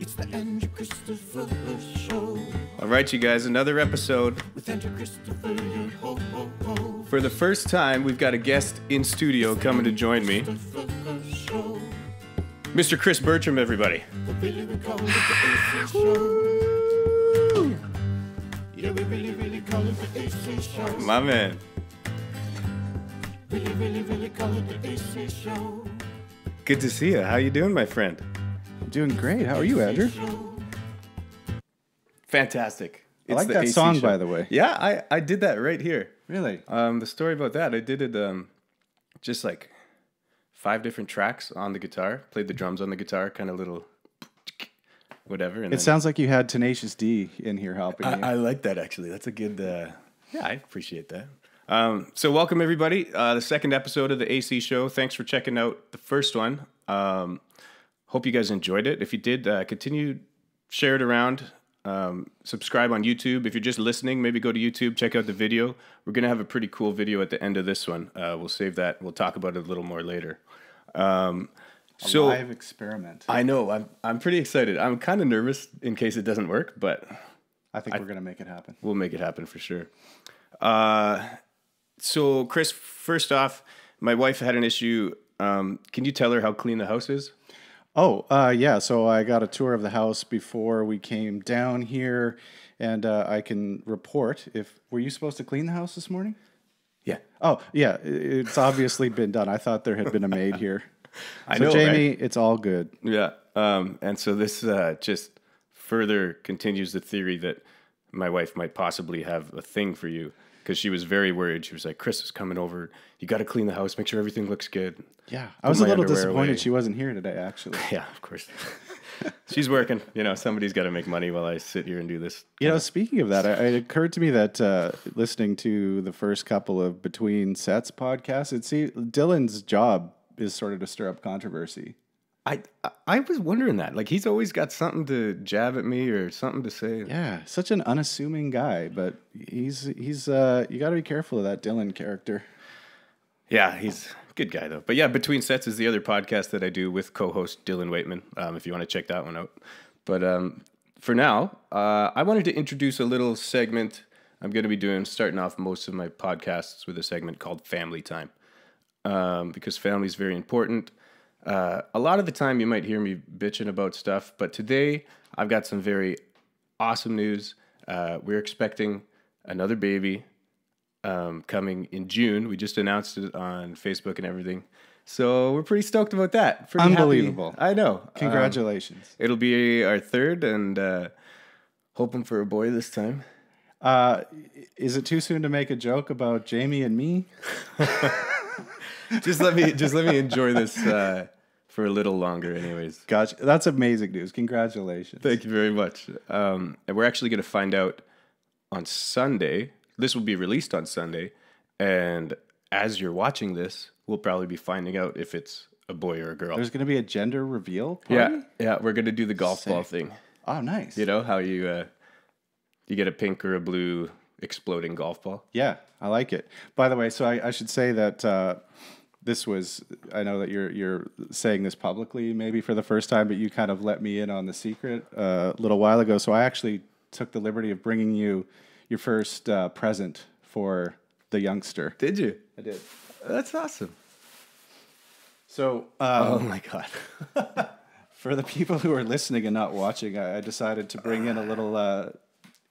It's the Andrew Christopher Show. All right, you guys, another episode. With Andrew Christopher, ho, ho, ho. For the first time, we've got a guest in studio coming to join me. Show. Mr. Chris Bertram, everybody. But really we call it the AC Show. Yeah, we really call it the AC Show. My man. Really call it the AC Show. Good to see you. How you doing, my friend? I'm doing great. How are you, Andrew? Fantastic. I like the that AC song, show. by the way. Yeah, I did that right here. Really? The story about that, I did it just like 5 different tracks on the guitar. Played the drums on the guitar, kind of little whatever. And It sounds like you had Tenacious D in here helping you. I like that, actually. That's a good... yeah, I appreciate that. So welcome, everybody. The second episode of the AC Show. Thanks for checking out the first one. Hope you guys enjoyed it. If you did, continue, share it around. Subscribe on YouTube. If you're just listening, maybe go to YouTube, check out the video. We're going to have a pretty cool video at the end of this one. We'll save that. We'll talk about it a little more later. So live experiment. I know. I'm pretty excited. I'm kind of nervous in case it doesn't work, but I think we're going to make it happen. we'll make it happen for sure. So, Chris, first off, my wife had an issue. Can you tell her how clean the house is? Oh, yeah. So I got a tour of the house before we came down here, and I can report were you supposed to clean the house this morning? Yeah. Oh, yeah. It's obviously been done. I thought there had been a maid here. I So, know, Jamie, right? it's all good. Yeah. And so this just further continues the theory that my wife might possibly have a thing for you, because she was very worried. She was like, Chris is coming over. You got to clean the house. Make sure everything looks good. Yeah. I was a my little underwear disappointed away. she wasn't here today, actually. Yeah, of course. She's working. Somebody's got to make money while I sit here and do this. Speaking of that, it occurred to me that listening to the first couple of Between Sets podcasts, Dylan's job is sort of to stir up controversy. I was wondering that. Like, he's always got something to jab at me or something to say. Yeah, such an unassuming guy, but he's you got to be careful of that Dylan character. Yeah, he's a good guy, though. But yeah, Between Sets is the other podcast that I do with co-host Dylan Waitman, if you want to check that one out. But for now, I wanted to introduce a little segment I'm going to be starting off most of my podcasts with a segment called Family Time, because family is very important. A lot of the time you might hear me bitching about stuff, but today I've got some very awesome news. We're expecting another baby coming in June. We just announced it on Facebook and everything. So we're pretty stoked about that. Pretty Unbelievable. Happy. I know. Congratulations. It'll be our third, and hoping for a boy this time. Is it too soon to make a joke about Jamie and me? Just let me enjoy this for a little longer anyways. Gotcha. That's amazing news. Congratulations. Thank you very much. And we're actually going to find out on Sunday. This will be released on Sunday. And as you're watching this, we'll probably be finding out if it's a boy or a girl. There's going to be a gender reveal party? Yeah. We're going to do the golf ball thing. Oh, nice. You know how you get a pink or a blue exploding golf ball? Yeah, I like it. By the way, so I should say that I know that you're saying this publicly maybe for the first time, but you kind of let me in on the secret a little while ago. So I actually took the liberty of bringing you your first present for the youngster. Did you? I did. That's awesome. So, Oh my God. for the people who are listening and not watching, I decided to bring in a little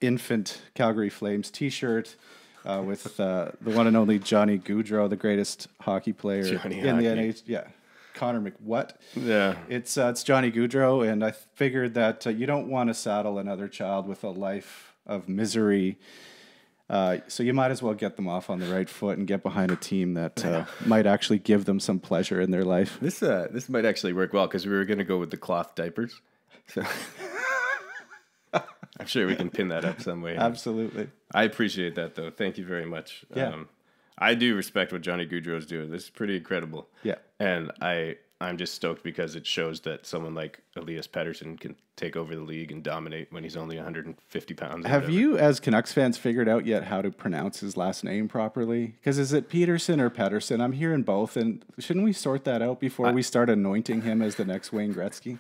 infant Calgary Flames T-shirt with the one and only Johnny Gaudreau, the greatest hockey player in the NHL. Yeah, Connor McWhat. Yeah, it's Johnny Gaudreau, and I figured that you don't want to saddle another child with a life of misery. So you might as well get them off on the right foot and get behind a team that might actually give them some pleasure in their life. This might actually work well, because we were going to go with the cloth diapers. So I'm sure we can pin that up some way. Absolutely. I appreciate that, though. Thank you very much. Yeah. I do respect what Johnny Gaudreau is doing. This is pretty incredible. Yeah. And I'm just stoked because it shows that someone like Elias Pettersson can take over the league and dominate when he's only 150 pounds. Have you, as Canucks fans, figured out yet how to pronounce his last name properly? Because is it Peterson or Pettersson? I'm hearing both, and shouldn't we sort that out before we start anointing him as the next Wayne Gretzky?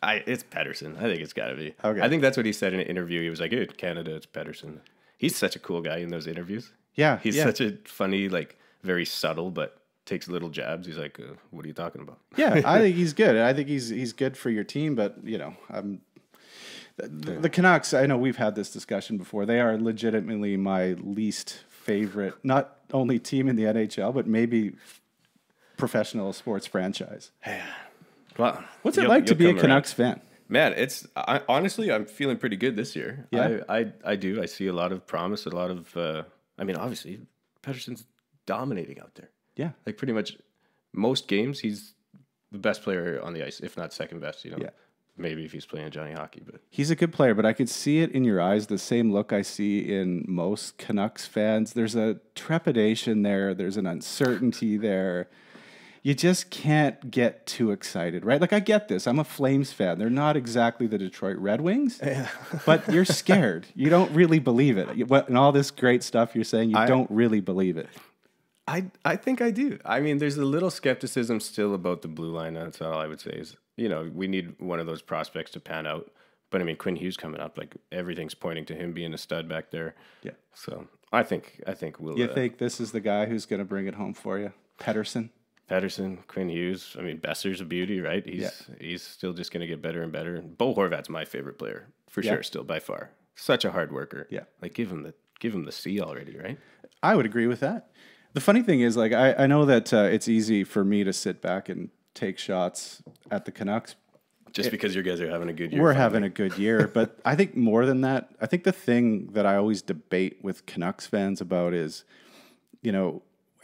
It's Pedersen. I think it's got to be. Okay. I think that's what he said in an interview. He was like, "Hey, Canada, it's Pedersen." He's such a cool guy in those interviews. Yeah, He's such a funny, like very subtle, but takes little jabs. He's like, "What are you talking about?" Yeah, I think he's good. I think he's good for your team, but the Canucks, I know we've had this discussion before. They are legitimately my least favorite, not only team in the NHL, but maybe professional sports franchise. Well, What's it like to be a Canucks fan? Man, honestly, I'm feeling pretty good this year. Yeah? I do. I see a lot of promise, a lot of, obviously, Pedersen's dominating out there. Yeah. Like pretty much most games, he's the best player on the ice, if not second best, Yeah. Maybe if he's playing Johnny Hockey, but He's a good player, but I could see it in your eyes, the same look I see in most Canucks fans. There's a trepidation there. There's an uncertainty there. You just can't get too excited, right? Like, I get this. I'm a Flames fan. They're not exactly the Detroit Red Wings, but you're scared. You don't really believe it. And all this great stuff you're saying, you don't really believe it. I think I do. I mean, there's a little skepticism still about the blue line. That's all I would say is, we need one of those prospects to pan out. But I mean, Quinn Hughes coming up, like everything's pointing to him being a stud back there. Yeah. So I think we'll. You think this is the guy who's going to bring it home for you? Pedersen, Quinn Hughes. I mean, Besser's a beauty, right? He's still just going to get better and better. Bo Horvat's my favorite player for sure, still by far. Such a hard worker. Yeah. Like give him the C already, right? I would agree with that. The funny thing is, like, I know that it's easy for me to sit back and take shots at the Canucks. Just because you guys are having a good year. We're having a good year. But I think more than that, I think the thing that I always debate with Canucks fans about is,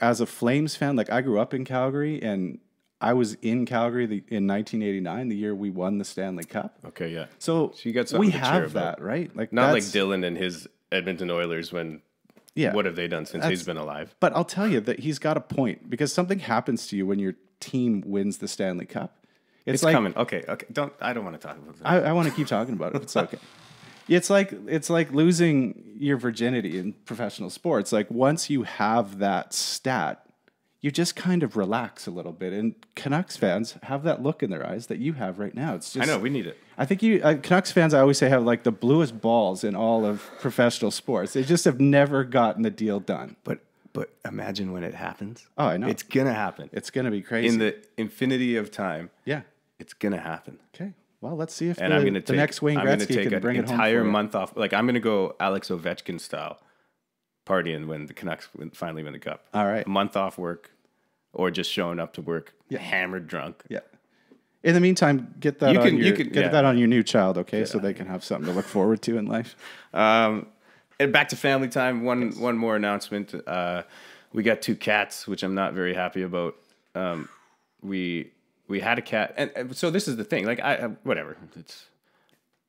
as a Flames fan, like I grew up in Calgary and I was in Calgary in 1989, the year we won the Stanley Cup. Okay, yeah. So you got something we to cheer have about. that, right? Like Not like Dylan and his Edmonton Oilers when what have they done since he's been alive? But I'll tell you that he's got a point because something happens to you when your team wins the Stanley Cup. It's like, coming. Okay. I don't want to talk about that. I want to keep talking about it. It's okay. It's like losing your virginity in professional sports. Like once you have that stat, you just kind of relax a little bit. And Canucks fans have that look in their eyes that you have right now. It's just, I know, we need it. I think Canucks fans, I always say, have like the bluest balls in all of professional sports. They just have never gotten the deal done. But imagine when it happens. Oh, I know. It's going to happen. It's going to be crazy. In the infinity of time. Yeah. It's going to happen. Okay. Well, let's see if the next Wayne Gretzky can bring it home. I'm going to take an entire month off. Like, I'm going to go Alex Ovechkin style partying when the Canucks finally win the Cup. All right. A month off work or just showing up to work hammered drunk. Yeah. In the meantime, get that on your new child, okay? Yeah. So they can have something to look forward to in life. And back to family time. One more announcement. We got 2 cats, which I'm not very happy about. We had a cat, and so this is the thing. Like whatever.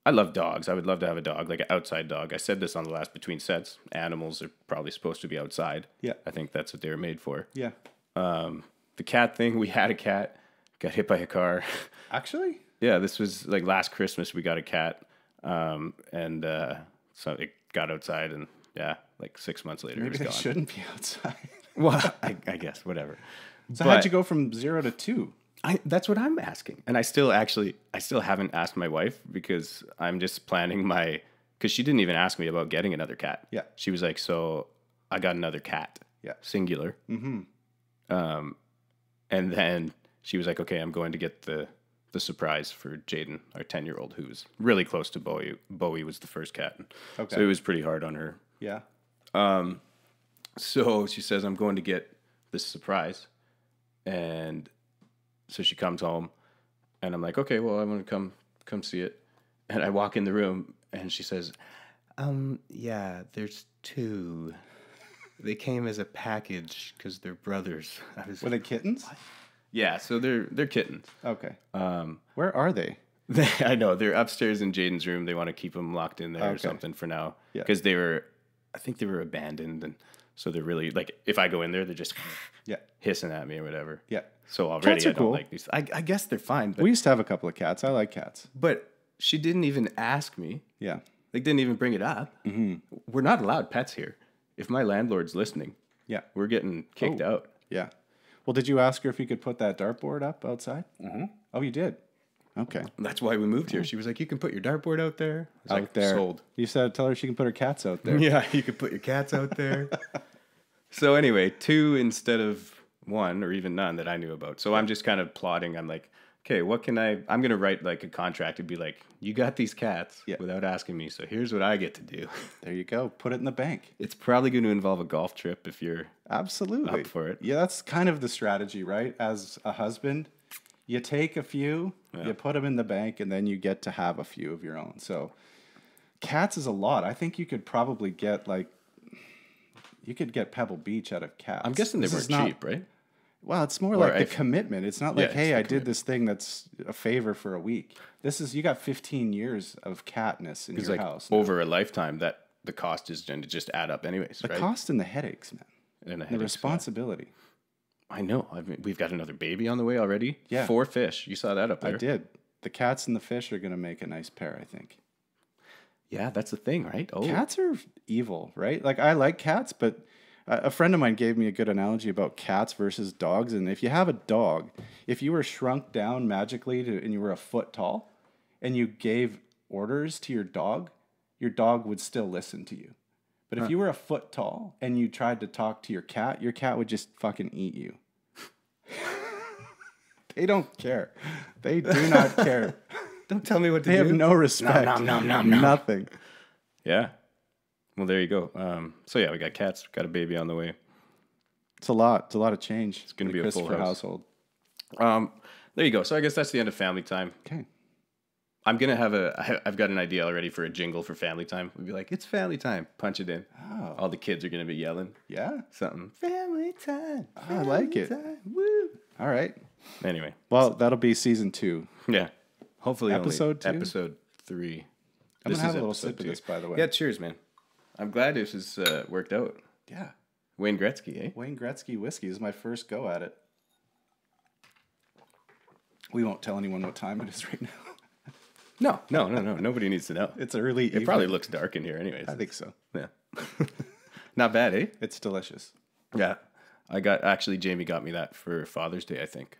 I love dogs. I would love to have a dog, like an outside dog. I said this on the last Between Sets. Animals are probably supposed to be outside. Yeah. I think that's what they were made for. Yeah. The cat thing. We had a cat. Got hit by a car. Actually? Yeah. This was like last Christmas. We got a cat, so it got outside, and like 6 months later, Maybe it they was gone. shouldn't be outside. Well, I guess whatever. So how'd you go from 0 to 2? That's what I'm asking. And I still haven't asked my wife because I'm just planning because she didn't even ask me about getting another cat. Yeah. She was like, so I got another cat. Yeah. Singular. Mm-hmm. And then she was like, okay, I'm going to get the surprise for Jaden, our 10-year-old, who's really close to Bowie. Bowie was the first cat. Okay. So it was pretty hard on her. Yeah. So she says, I'm going to get this surprise. And so she comes home, and I'm like, okay, well, I'm going to come see it. And I walk in the room, and she says, yeah, there's 2. They came as a package because they're brothers. Were they kittens? What? Yeah, so they're kittens. Okay. Where are they? I know. They're upstairs in Jaden's room. They want to keep them locked in there or something for now. Yeah. Because I think they were abandoned, and so they're really, like, if I go in there, they're just hissing at me or whatever. Yeah. So already Cats are I don't cool. like these. I guess they're fine. But, we used to have a couple of cats. I like cats. But she didn't even ask me. Yeah. Like, didn't even bring it up. Mm-hmm. We're not allowed pets here. If my landlord's listening, we're getting kicked out. Yeah. Well, did you ask her if you could put that dartboard up outside? Mm-hmm. Oh, you did? Okay. That's why we moved here. She was like, "You can put your dartboard out there." I was Out like, there. "Sold." You said tell her she can put her cats out there. Yeah, you could put your cats out there. So anyway, 2 instead of 1 or even none that I knew about. So I'm just kind of plotting. I'm like, okay, what can I'm going to write like a contract and be like, you got these cats without asking me. So here's what I get to do. There you go. Put it in the bank. It's probably going to involve a golf trip if you're Absolutely up for it. Yeah, that's kind of the strategy, right? As a husband, you take a few, you put them in the bank, and then you get to have a few of your own. So cats is a lot. I think you could probably get Pebble Beach out of cats. I'm guessing they weren't cheap, right? Well, it's more like the commitment. It's not like, hey, I did this thing that's a favor for a week. This is, you got 15 years of catness in your house. Over a lifetime, that the cost is going to just add up anyways, the right? cost and the headaches, man. And the responsibility. I know. We've got another baby on the way already. Yeah. 4 fish. You saw that up there. I did. The cats and the fish are going to make a nice pair, I think. Yeah, that's the thing, right? Oh, cats are evil, right? Like, I like cats, but a friend of mine gave me a good analogy about cats versus dogs. And if you have a dog, if you were shrunk down magically and you were a foot tall and you gave orders to your dog would still listen to you. But if you were a foot tall and you tried to talk to your cat would just fucking eat you. They don't care. They do not care. Don't tell me what to do. They do. have no respect. Nom. Nothing. Yeah. Well, there you go. So yeah, we got cats. Got a baby on the way. It's a lot. It's a lot of change. It's going to be a full household. There you go. So I guess that's the end of family time. Okay. I'm going to have I've got an idea already for a jingle for family time. We'd be like, it's family time. Punch it in. Oh. All the kids are going to be yelling. Yeah. Something. Family time. I like it. Woo. All right. Anyway. Well, that'll be season 2. Yeah. Hopefully episode 2? Episode 3. I'm going to have a little sip of this, by the way. Yeah, cheers, man. I'm glad this has worked out. Yeah. Wayne Gretzky, eh? Wayne Gretzky whiskey is my first go at it. We won't tell anyone what time it is right now. No. Nobody needs to know. It's early evening. It probably looks dark in here anyways. I think so. Yeah. Not bad, eh? It's delicious. Yeah. Jamie got me that for Father's Day, I think.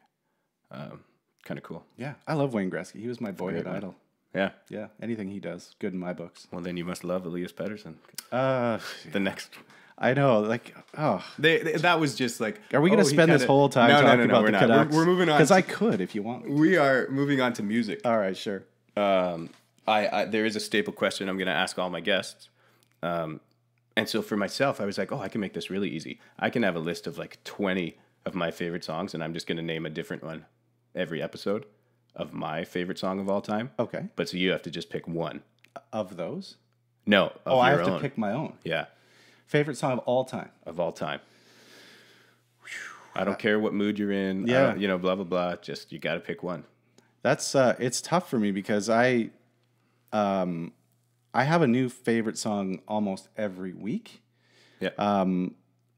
Kind of cool. Yeah. I love Wayne Gretzky. He was my boyhood idol. Yeah. Yeah. Anything he does, good in my books. Well, then you must love Elias Pettersson. The next. I know. Like, oh. That was just like. Are we going to spend this whole time talking about the Canucks? We're moving on. Because I could if you want. We are moving on to music. All right, sure. There is a staple question I'm going to ask all my guests. And so for myself, I was like, I can make this really easy. I can have a list of like 20 of my favorite songs, and I'm just going to name a different one every episode of my favorite song of all time. Okay. But so you have to just pick one. Of those? No. I have to pick my own. Yeah. Favorite song of all time? Of all time. I don't care what mood you're in. Yeah. Blah, blah, blah. Just, you got to pick one. That's, it's tough for me because I have a new favorite song almost every week. Yeah.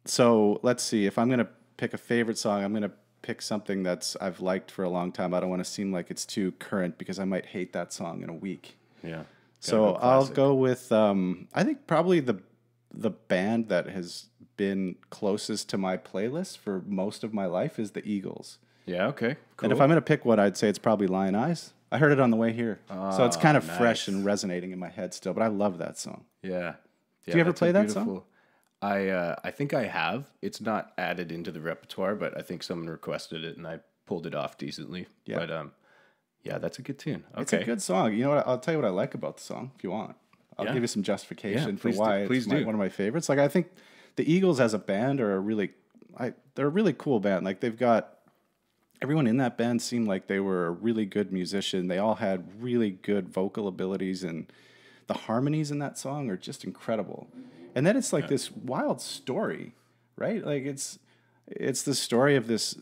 So let's see. If I'm going to pick a favorite song, I'm going to pick something I've liked for a long time. I don't want to seem like it's too current because I might hate that song in a week. Yeah. So I'll go with, I think probably the band that has been closest to my playlist for most of my life is the Eagles. Yeah, okay. Cool. And if I'm going to pick one, I'd say it's probably Lion Eyes. I heard it on the way here. So it's kind of fresh and resonating in my head still, but I love that song. Yeah. Do you ever play that song? I think I have. It's not added into the repertoire, but I think someone requested it and I pulled it off decently. Yeah. But yeah, that's a good tune. Okay. It's a good song. You know what? I'll tell you what I like about the song if you want. I'll give you some justification for why it's one of my favorites. Like, I think the Eagles as a band are they're a really cool band. Like, they've got everyone in that band seemed like they were a really good musician. They all had really good vocal abilities, and the harmonies in that song are just incredible. And then it's like this wild story, right? Like, it's the story of this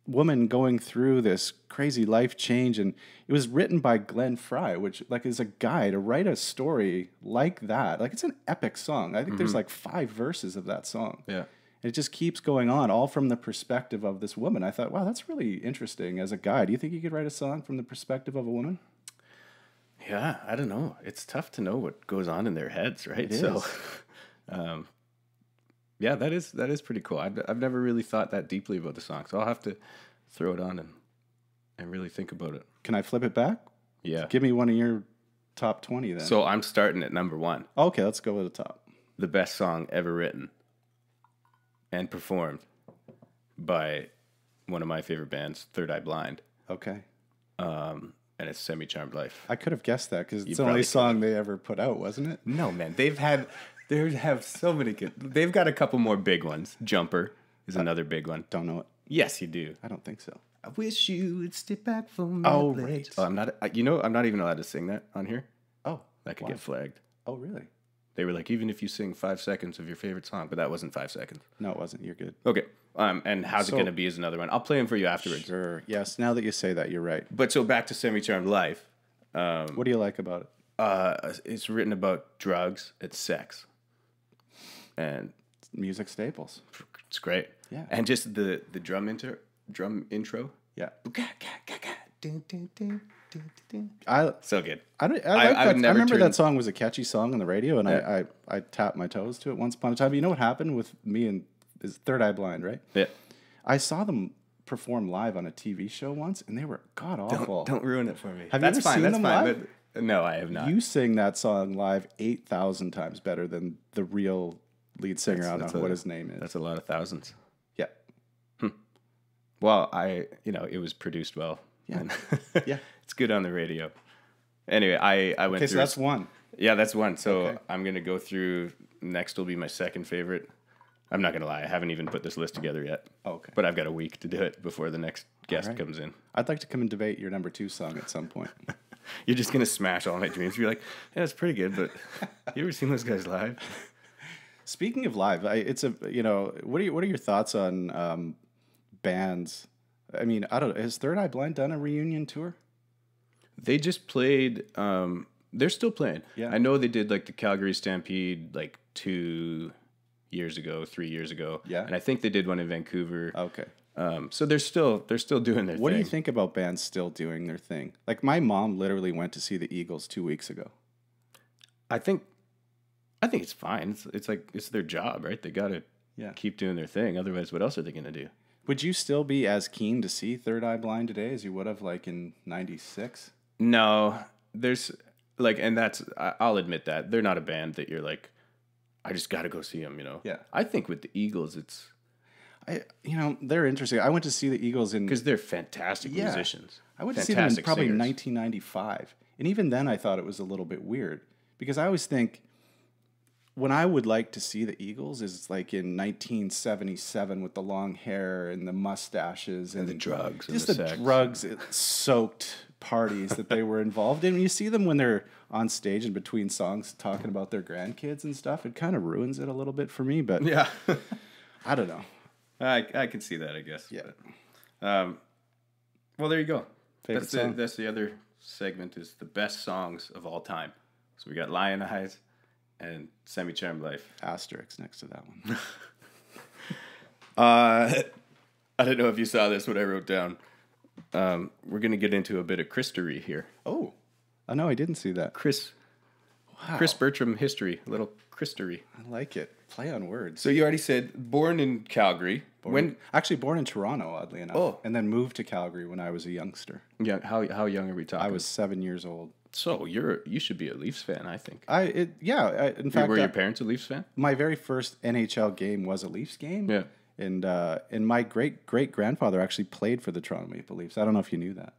woman going through this crazy life change, and it was written by Glenn Frey, which like is a guy to write a story like that. Like, it's an epic song. I think there's like 5 verses of that song. Yeah. It just keeps going on, all from the perspective of this woman. I thought, wow, that's really interesting as a guy. Do you think you could write a song from the perspective of a woman? Yeah, I don't know. It's tough to know what goes on in their heads, right? It so, yeah, that is pretty cool. I've never really thought that deeply about the song, so I'll have to throw it on and really think about it. Can I flip it back? Yeah. Give me one of your top 20 then. So I'm starting at number 1. Okay, let's go with the top. The best song ever written and performed by one of my favorite bands, Third Eye Blind. Okay. And it's Semi-Charmed Life. I could have guessed that because it's the probably only song they ever put out, wasn't it? No, man. They have so many good. They've got a couple more big ones. Jumper is another big one. Don't know it. Yes, you do. I don't think so. I wish you would step back from Oh, my right. place. Oh, I'm not. I'm not even allowed to sing that on here. Oh, That could why? get flagged. Oh, really? They were like, even if you sing 5 seconds of your favorite song, but that wasn't 5 seconds. No, it wasn't. You're good. Okay. And How's It So- Gonna Be is another one. I'll play them for you afterwards. Sure. Yes. Now that you say that, you're right. But so back to Semi-Charmed Life. What do you like about it? It's written about drugs. It's sex. And Music staples. it's great. Yeah. And just the drum intro. Yeah. I So good. I like I that. would I never remember turn- that song was a catchy song on the radio, and Yeah. I tapped my toes to it once upon a time. You know what happened with me and is Third Eye Blind, right? Yeah. I saw them perform live on a TV show once, and they were god awful. Don't ruin it for me. Have you That's ever fine. seen That's them fine. live? But no, I have not. You sing that song live 8,000 times better than the real lead singer. I don't know what his name is. That's a lot of thousands. Yeah. Well, it was produced well. Yeah. And Yeah. It's good on the radio. Anyway, I went Okay, through. so that's one. Yeah, that's one. So Okay. I'm going to go through. Next will be my second favorite. I'm not going to lie. I haven't even put this list together yet. Okay. But I've got a week to do it before the next guest right. comes in. I'd like to come and debate your number 2 song at some point. You're just going to smash All My Dreams. You're like, yeah, it's pretty good, but you ever seen those guys live? Speaking of live, what are your thoughts on bands? I mean, I don't know. Has Third Eye Blind done a reunion tour? They just played. They're still playing. Yeah. I know they did like the Calgary Stampede like 3 years ago. Yeah. And I think they did one in Vancouver. Okay. So they're still doing their thing. What do you think about bands still doing their thing? Like my mom literally went to see the Eagles 2 weeks ago. I think it's fine. It's like it's their job, right? They got to keep doing their thing. Otherwise, what else are they going to do? Would you still be as keen to see Third Eye Blind today as you would have like in '96? No, there's like, and I'll admit that they're not a band that you're like, I just got to go see them. Yeah. I think with the Eagles, it's They're interesting. I went to see the Eagles in because they're fantastic musicians. I went to see them in probably singers. 1995. And even then I thought it was a little bit weird because I always think when I would like to see the Eagles is like in 1977 with the long hair and the mustaches and the drugs and just the the sex. drugs soaked parties that they were involved in. When you see them when they're on stage and between songs talking about their grandkids and stuff, it kind of ruins it a little bit for me, but Yeah. I don't know. I can see that, I guess. Yeah. But, well, there you go. Favorite song? That's the other segment is the best songs of all time. So we got Lion Eyes and Semi-Charmed Life. Asterisk next to that one. I don't know if you saw this, what I wrote down. We're going to get into a bit of Christery here. Oh, no, I didn't see that. Chris Bertram history, a little Christery. I like it. Play on words. So you already said born in Calgary. Actually born in Toronto, oddly enough. Oh. And then moved to Calgary when I was a youngster. Yeah, how young are we talking? I was 7 years old. So you should be a Leafs fan, I think. In fact, Were your parents a Leafs fan? my very first NHL game was a Leafs game. Yeah. And my great grandfather actually played for the Toronto Maple Leafs. I don't know if you knew that.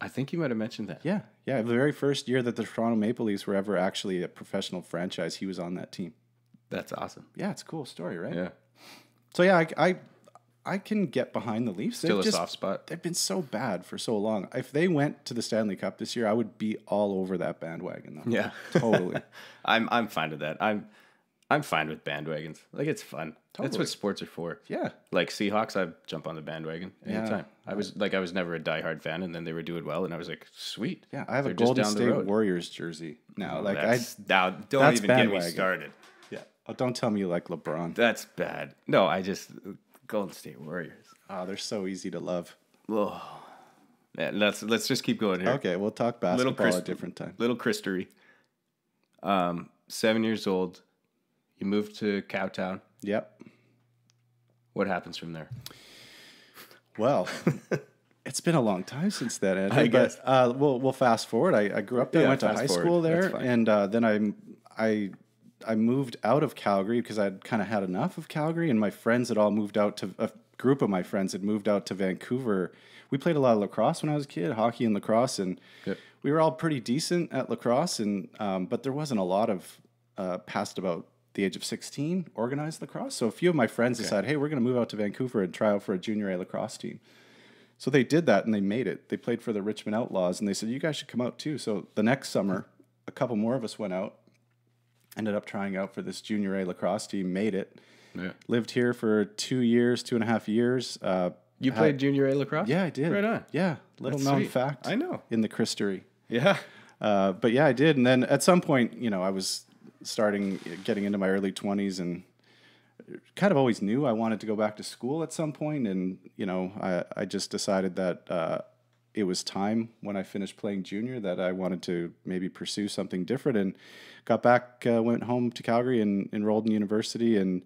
I think you might have mentioned that. Yeah. The very first year that the Toronto Maple Leafs were ever actually a professional franchise, he was on that team. That's awesome. Yeah, it's a cool story, right? Yeah. So yeah, I can get behind the Leafs. Still a soft spot. They've been so bad for so long. If they went to the Stanley Cup this year, I would be all over that bandwagon though. Yeah. Totally. I'm fine with that. I'm fine with bandwagons. Like it's fun. That's Totally. what sports are for. Yeah. Like Seahawks, I jump on the bandwagon anytime. Yeah. I was never a diehard fan, and then they were doing well, and I was like, sweet. Yeah, I have They're a just Golden down the State road. Warriors jersey now. Like Now, don't that's even get me bandwagon. started. yeah. Oh, don't tell me you like LeBron. That's bad. No, I just Golden State Warriors. Oh, they're so easy to love. Oh, man, let's just keep going here. Okay, we'll talk basketball at a different time. Little Christery. 7 years old. You moved to Cowtown. Yep. What happens from there? Well, It's been a long time since then, Andrew. I guess. But we'll fast forward. I grew up there. I went to high school there, and then I moved out of Calgary because I'd kind of had enough of Calgary, and my friends had all moved out to a group of my friends had moved out to Vancouver. We played a lot of lacrosse when I was a kid, hockey and lacrosse, and we were all pretty decent at lacrosse, and but there wasn't a lot of past about the age of 16 organized lacrosse. So a few of my friends decided, hey, we're going to move out to Vancouver and try out for a junior A lacrosse team. So they did that and they made it. They played for the Richmond Outlaws and they said, you guys should come out too. So the next summer, a couple more of us went out, ended up trying out for this junior A lacrosse team, made it. Yeah. Lived here for 2 years, 2.5 years. You played junior A lacrosse? Yeah, I did. Right on. Yeah. Little known fact. I know. In the Christery. Yeah. But yeah, I did. And then at some point, I was getting into my early 20s and kind of always knew I wanted to go back to school at some point. And, I just decided that it was time when I finished playing junior that I wanted to maybe pursue something different, and got back, went home to Calgary and enrolled in university, and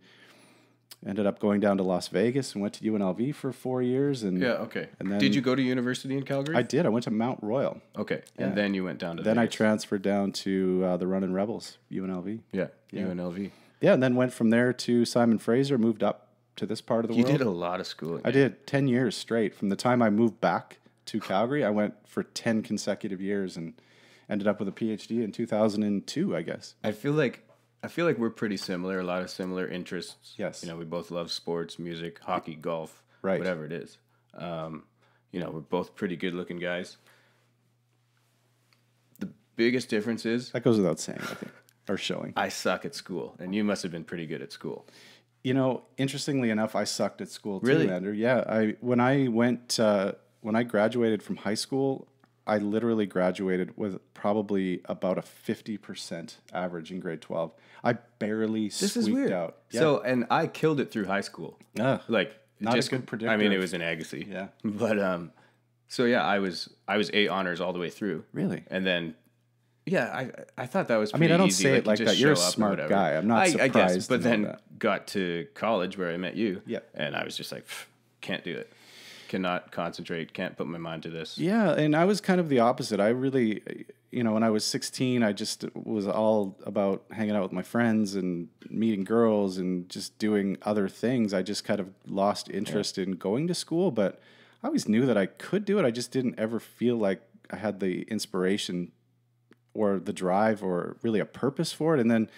ended up going down to Las Vegas and went to UNLV for 4 years. And okay. And then, did you go to university in Calgary? I did. I went to Mount Royal. Okay. And then you went down to Then Vegas. I transferred down to the Runnin' Rebels, UNLV. Yeah, UNLV. Yeah, and then went from there to Simon Fraser, moved up to this part of the world. You did a lot of schooling. I did 10 years straight. From the time I moved back to Calgary, I went for 10 consecutive years and ended up with a PhD in 2002, I guess. I feel like we're pretty similar, a lot of similar interests. Yes. We both love sports, music, hockey, golf, right. Whatever it is. We're both pretty good looking guys. The biggest difference is... That goes without saying, I think, or showing. I suck at school, and you must have been pretty good at school. Interestingly enough, I sucked at school too, really? Andrew. Yeah, when I graduated from high school, I literally graduated with probably about a 50% average in grade 12. I barely squeaked out. Yeah. So, and I killed it through high school. Not just a good predictor. I mean, it was in Agassiz. Yeah. But so yeah, I was A honors all the way through. Really? And then, yeah, I thought that was pretty easy. I don't say it like that. You're a smart guy. I'm not surprised. I guess, but then that. Got to college where I met you. Yeah. And I was just like, can't do it. Cannot concentrate. Can't put my mind to this. Yeah, and I was kind of the opposite. I really, when I was 16, I just was all about hanging out with my friends and meeting girls and just doing other things. I just kind of lost interest in going to school, but I always knew that I could do it. I just didn't ever feel like I had the inspiration or the drive or really a purpose for it. And then,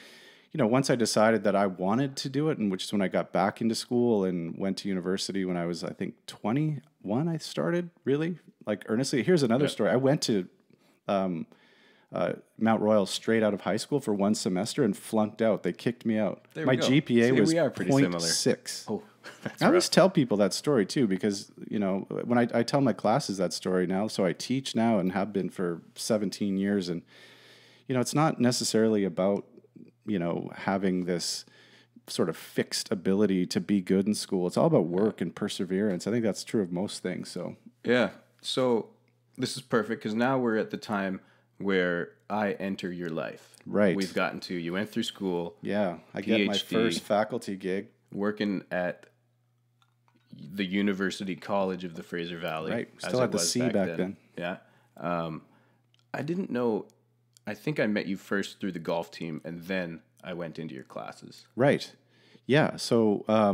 once I decided that I wanted to do it, and which is when I got back into school and went to university when I was, I think, 21, I started really like earnestly. Here's another story. I went to Mount Royal straight out of high school for one semester and flunked out. They kicked me out. My GPA was 0.6. Oh, I always tell people that story too, because, when I tell my classes that story now, so I teach now and have been for 17 years. And, it's not necessarily about, having this sort of fixed ability to be good in school. It's all about work and perseverance. I think that's true of most things. So yeah. So this is perfect because now we're at the time where I enter your life. Right. We've gotten to, you went through school. Yeah. I get my first faculty gig. Working at the University College of the Fraser Valley. Right. Still at the C back then. Yeah. I didn't know... I think I met you first through the golf team, and then I went into your classes. Right. Yeah. So, I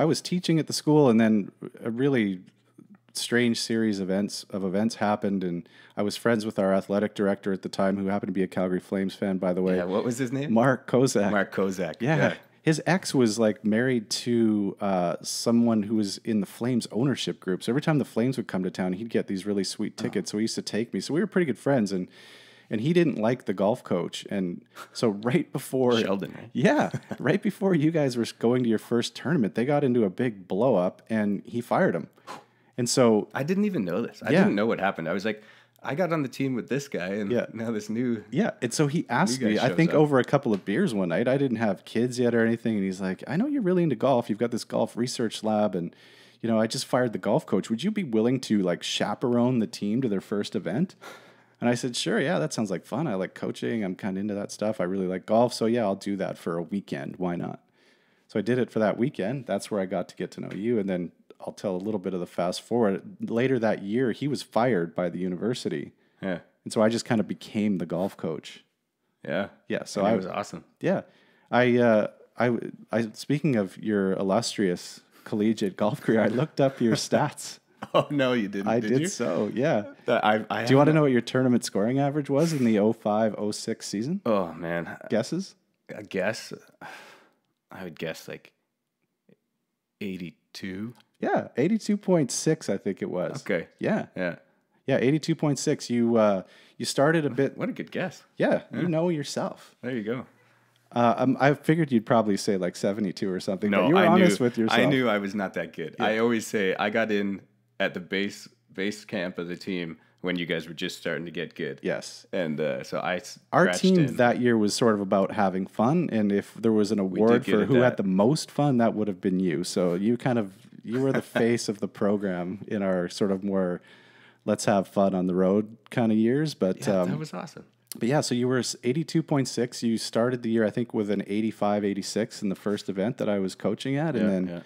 was teaching at the school, and then a really strange series of events happened, and I was friends with our athletic director at the time, who happened to be a Calgary Flames fan, by the way. Yeah. What was his name? Mark Kozak. Mark Kozak. Yeah. His ex was married to someone who was in the Flames ownership group. So every time the Flames would come to town, he'd get these really sweet tickets. So he used to take me. So we were pretty good friends, and he didn't like the golf coach. And so right before Sheldon, right? Yeah, right before you guys were going to your first tournament, they got into a big blow up, and he fired him. And so I didn't even know this. I didn't know what happened. I was like, I got on the team with this guy, and now this new... Yeah, and so he asked me, I think over a couple of beers one night, I didn't have kids yet or anything, and he's like, I know you're really into golf. You've got this golf research lab, and, I just fired the golf coach. Would you be willing to, chaperone the team to their first event? And I said, sure, yeah, that sounds like fun. I like coaching. I'm kind of into that stuff. I really like golf, so yeah, I'll do that for a weekend. Why not? So I did it for that weekend. That's where I got to get to know you, and then I'll tell a little bit of the fast forward. Later that year, he was fired by the university. Yeah. And so I just kind of became the golf coach. Yeah. Yeah. So It was awesome. Yeah. I speaking of your illustrious collegiate golf career, I looked up your stats. Oh, no, you didn't. I did did you? so, yeah. I Do you want to know what your tournament scoring average was in the 05-06 season? Oh, man. Guesses? I guess. I would guess like 82. Yeah, 82.6, I think it was. Okay. Yeah. Yeah. Yeah, 82.6. You started a bit. What a good guess. Yeah, you know yourself. There you go. I figured you'd probably say like 72 or something. No, but you were I honest knew, with yourself. I knew I was not that good. I always say I got in at the base camp of the team when you guys were just starting to get good. Yes. And so Our scratched team in. that year was sort of about having fun, and if there was an award get for at who that. had the most fun, that would have been you. So you were the face of the program in our sort of more let's have fun on the road kind of years. But Yeah, that was awesome. But yeah, so you were 82.6. You started the year, I think, with an 85, 86 in the first event that I was coaching at. And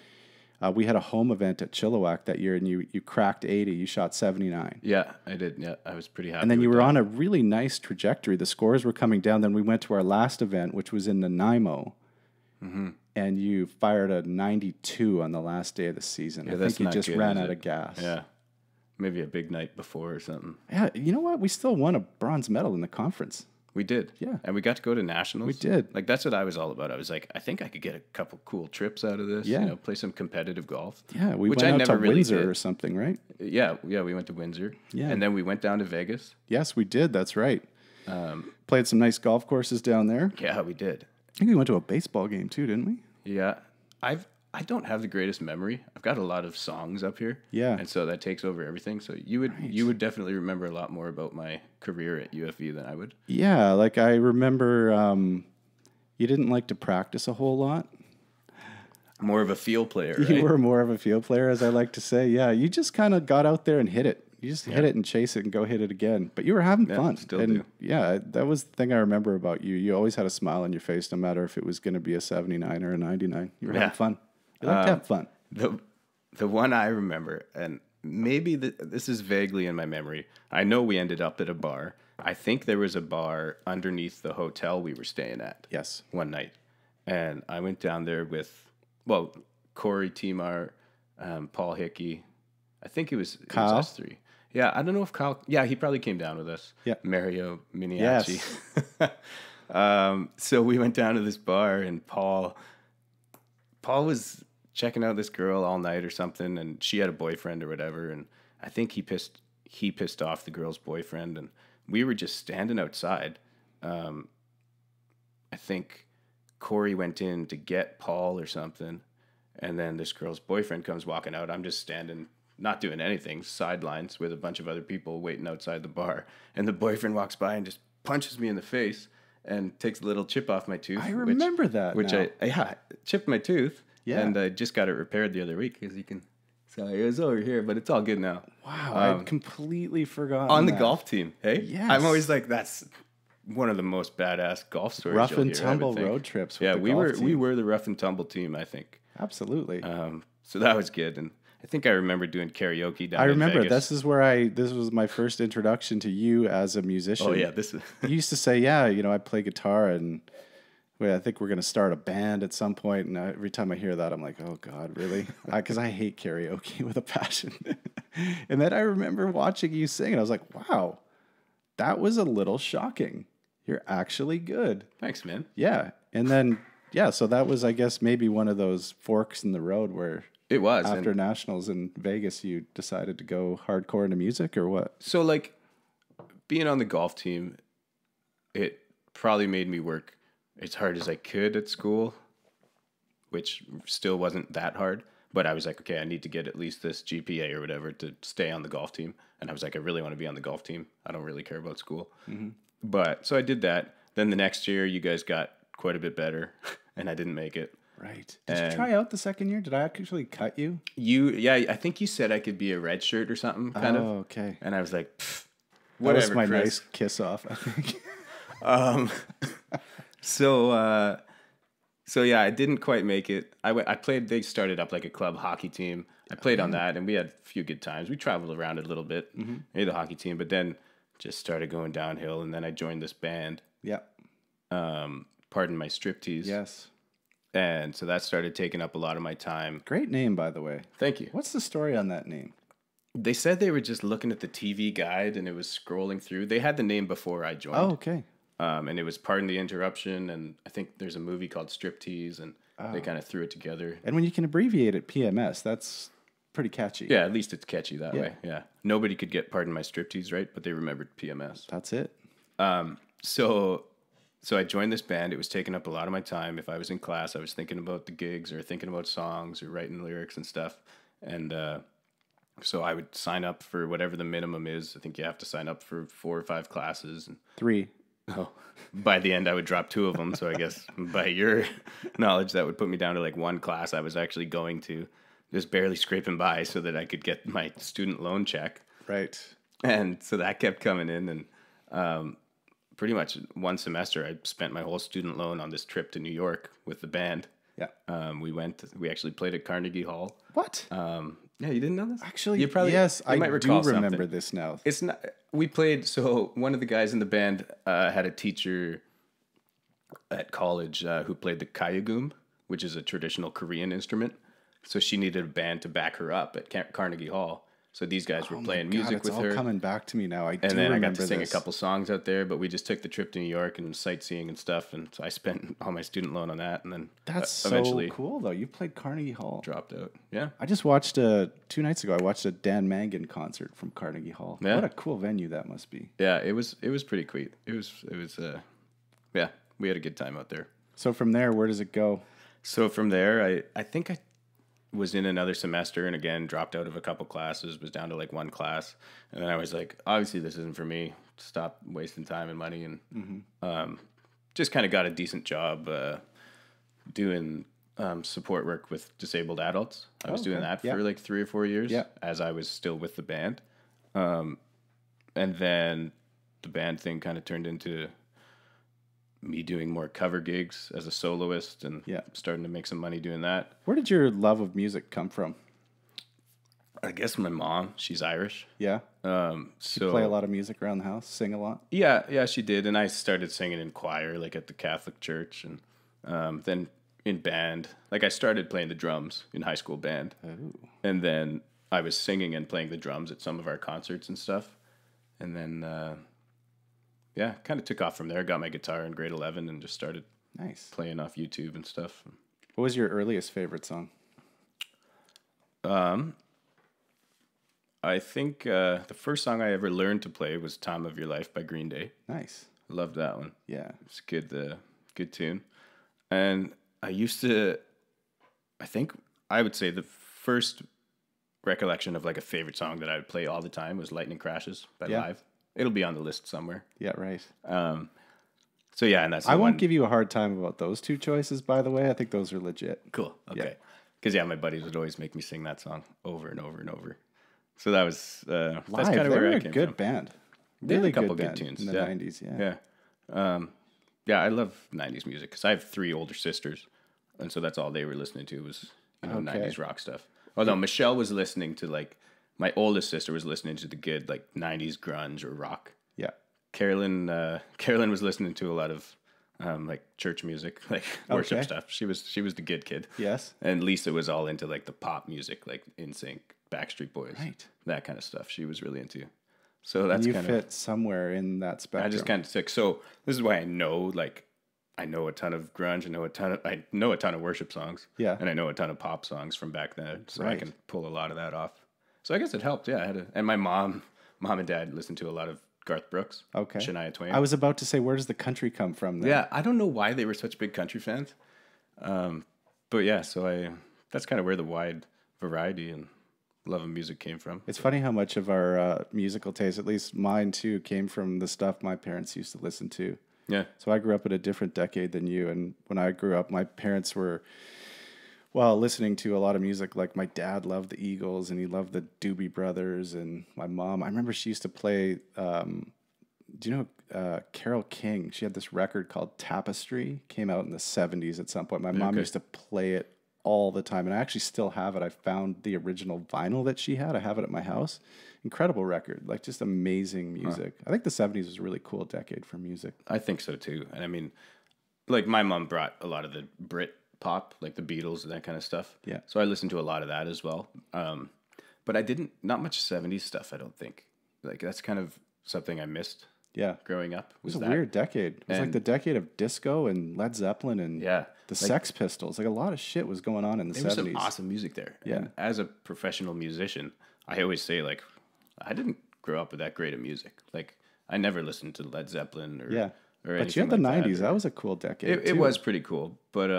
then we had a home event at Chilliwack that year, and you cracked 80. You shot 79. Yeah, I did. Yeah, I was pretty happy. And then you with were that. on a really nice trajectory. The scores were coming down. Then we went to our last event, which was in Nanaimo. Mm-hmm. And you fired a 92 on the last day of the season. Yeah, I that's think you not just good, ran is out it? of gas. Yeah. Maybe a big night before or something. Yeah, you know what? We still won a bronze medal in the conference. We did. Yeah. And we got to go to nationals. We did. Like, that's what I was all about. I was like, I think I could get a couple cool trips out of this. Yeah. You know, play some competitive golf. Yeah, we which went I out never to really Windsor did. or something, right? Yeah, we went to Windsor. Yeah. And then we went down to Vegas. Yes, we did. That's right. Played some nice golf courses down there. Yeah, we did. I think we went to a baseball game too, didn't we? Yeah. I don't have the greatest memory. I've got a lot of songs up here. Yeah. And so that takes over everything. So you would definitely remember a lot more about my career at UFV than I would. Yeah, like I remember you didn't like to practice a whole lot. More of a field player, right? You were more of a field player, as I like to say. Yeah, you just kind of got out there and hit it. You just hit it and chase it and go hit it again. But you were having fun. Still and do. Yeah, that was the thing I remember about you. You always had a smile on your face, no matter if it was going to be a 79 or a 99. You were having fun. You like to have fun. The one I remember, and maybe this is vaguely in my memory. I know we ended up at a bar. I think there was a bar underneath the hotel we were staying at. Yes. One night. And I went down there with, Corey Timar, Paul Hickey. I think it was Kyle? us three. Yeah, I don't know if Kyle... Yeah, he probably came down with us. Yeah. Mario Miniacci. So we went down to this bar, and Paul was checking out this girl all night or something, and she had a boyfriend or whatever, and I think he pissed off the girl's boyfriend, and we were just standing outside. I think Corey went in to get Paul or something, and then this girl's boyfriend comes walking out. I'm just standing, not doing anything, sidelines with a bunch of other people waiting outside the bar, and the boyfriend walks by and just punches me in the face and takes a little chip off my tooth. I remember that Which now. I chipped my tooth. Yeah. And I just got it repaired the other week, as you can. So it was over here, but it's all good now. Wow, I'd completely forgotten. On the that. golf team, hey? Yes. I'm always like, that's one of the most badass golf stories. Rough you'll and hear, I would tumble think. road trips. With Yeah, the we golf were team. the rough and tumble team, I think. Absolutely. So that was good, and I think I remember doing karaoke down. I in remember Vegas. this was my first introduction to you as a musician. Oh yeah, this is. You used to say, yeah, I play guitar and I think we're going to start a band at some point. And every time I hear that, I'm like, oh God, really? Because I hate karaoke with a passion. And then I remember watching you sing and I was like, wow, that was a little shocking. You're actually good. Thanks, man. Yeah. And then, so that was, I guess, maybe one of those forks in the road where It was after and nationals in Vegas, you decided to go hardcore into music or what? so like being on the golf team, it probably made me work as hard as I could at school, which still wasn't that hard. But I was like, okay, I need to get at least this GPA or whatever to stay on the golf team. And I was like, I really want to be on the golf team. I don't really care about school. Mm-hmm. But so I did that. Then the next year, you guys got quite a bit better, and I didn't make it. Right. Did you try out the second year? Did I actually cut you? I think you said I could be a red shirt or something, kind of. Oh, okay. And I was like, That whatever, was my Chris. nice kiss off, I think. So yeah, I didn't quite make it. They started up like a club hockey team. I played on that, and we had a few good times. We traveled around a little bit, made the hockey team, but then just started going downhill, and then I joined this band, Yeah. Pardon My Striptease. Yes. And so that started taking up a lot of my time. Great name, by the way. Thank you. What's the story on that name? They said they were just looking at the TV guide, and it was scrolling through. They had the name before I joined. Oh, okay. And it was Pardon the Interruption, and I think there's a movie called Striptease, and they kind of threw it together. And when you can abbreviate it PMS, that's pretty catchy. Yeah, at least it's catchy that way. Yeah. Nobody could get Pardon My Striptease right, but they remembered PMS. That's it. So I joined this band. It was taking up a lot of my time. If I was in class, I was thinking about the gigs or thinking about songs or writing lyrics and stuff. And so I would sign up for whatever the minimum is. I think you have to sign up for 4 or 5 classes. And 3. by the end, I would drop 2 of them. So I guess by your knowledge, that would put me down to like 1 class I was actually going to, just barely scraping by so that I could get my student loan check. Right. And so that kept coming in. And pretty much one semester, I spent my whole student loan on this trip to New York with the band. Yeah. We actually played at Carnegie Hall. What? Yeah, you didn't know this? Actually, you probably, yes, you I might do recall remember something. this now. It's not. We played. So one of the guys in the band had a teacher at college who played the kayagum, which is a traditional Korean instrument. So she needed a band to back her up at Carnegie Hall. So these guys were playing music with her. It's all coming back to me now. And then I got to sing a couple songs out there, but we just took the trip to New York and sightseeing and stuff. And so I spent all my student loan on that. And then that's eventually so cool, though. You played Carnegie Hall. dropped out. Yeah. I just watched 2 nights ago. I watched a Dan Mangan concert from Carnegie Hall. Yeah. What a cool venue that must be. Yeah, it was pretty sweet. It was yeah, we had a good time out there. So from there, where does it go? So from there, I think I was in another semester and again dropped out of a couple classes, was down to like 1 class, and then I was like, obviously this isn't for me. Stop wasting time and money, and just kind of got a decent job doing support work with disabled adults. I was doing that for like 3 or 4 years as I was still with the band, and then the band thing kind of turned into me doing more cover gigs as a soloist and starting to make some money doing that. Where did your love of music come from? I guess my mom, she's Irish. Yeah. So Play a lot of music around the house, sing a lot. Yeah, she did. And I started singing in choir, like at the Catholic church, and then in band. Like I started playing the drums in high school band. Oh. And then I was singing and playing the drums at some of our concerts and stuff. And then kind of took off from there. Got my guitar in grade 11 and just started playing off YouTube and stuff. What was your earliest favorite song? I think the first song I ever learned to play was "Time of Your Life" by Green Day. Nice. Loved that one. Yeah. It's a good tune. And I used to, I think I would say the first recollection of like a favorite song that I would play all the time was "Lightning Crashes" by Live. It'll be on the list somewhere. Yeah, right. So yeah, and that's I won't give you a hard time about those 2 choices, by the way. I think those are legit. Cool. Okay. Because my buddies would always make me sing that song over and over and over. So that was that's kind of where I came from. Good band. Really a couple good good band tunes in the 90s. Yeah. I love 90s music because I have 3 older sisters, and so that's all they were listening to was 90s rock stuff. Although Michelle was listening to like, my oldest sister was listening to the good like 90s grunge or rock. Yeah. Carolyn was listening to a lot of like church music, like worship stuff. She was the good kid. Yes. And Lisa was all into like the pop music, like NSYNC, Backstreet Boys, right? That kind of stuff. She was really into. So that's you fit somewhere in that spectrum. I just kind of took. So this is why I know a ton of grunge. I know a ton of worship songs. Yeah. And I know a ton of pop songs from back then, so I can pull a lot of that off. So I guess it helped. Yeah, and my mom and dad listened to a lot of Garth Brooks. Okay. Shania Twain. I was about to say, where does the country come from then? Yeah, I don't know why they were such big country fans. But yeah, so that's kind of where the wide variety and love of music came from. It's funny how much of our musical taste, at least mine too, came from the stuff my parents used to listen to. Yeah. So I grew up in a different decade than you. And when I grew up, my parents were, listening to a lot of music. Like my dad loved the Eagles and he loved the Doobie Brothers. And my mom, I remember she used to play, do you know Carole King? She had this record called Tapestry, came out in the 70s at some point. My mom used to play it all the time. And I actually still have it. I found the original vinyl that she had. I have it at my house. Incredible record, like just amazing music. I think the 70s was a really cool decade for music. I think so too. And I mean, like my mom brought a lot of the Brit pop, like the Beatles and that kind of stuff. Yeah. So I listened to a lot of that as well. But I not much 70s stuff, I don't think. Like that's kind of something I missed. Yeah. Growing up. It was a weird decade. It was like the decade of disco and Led Zeppelin and the Sex Pistols. Like a lot of shit was going on in the 70s. There was some awesome music there. Yeah. And as a professional musician, I always say like, I didn't grow up with that great of music. Like I never listened to Led Zeppelin or anything. But you had the 90s. That was a cool decade. It was pretty cool. But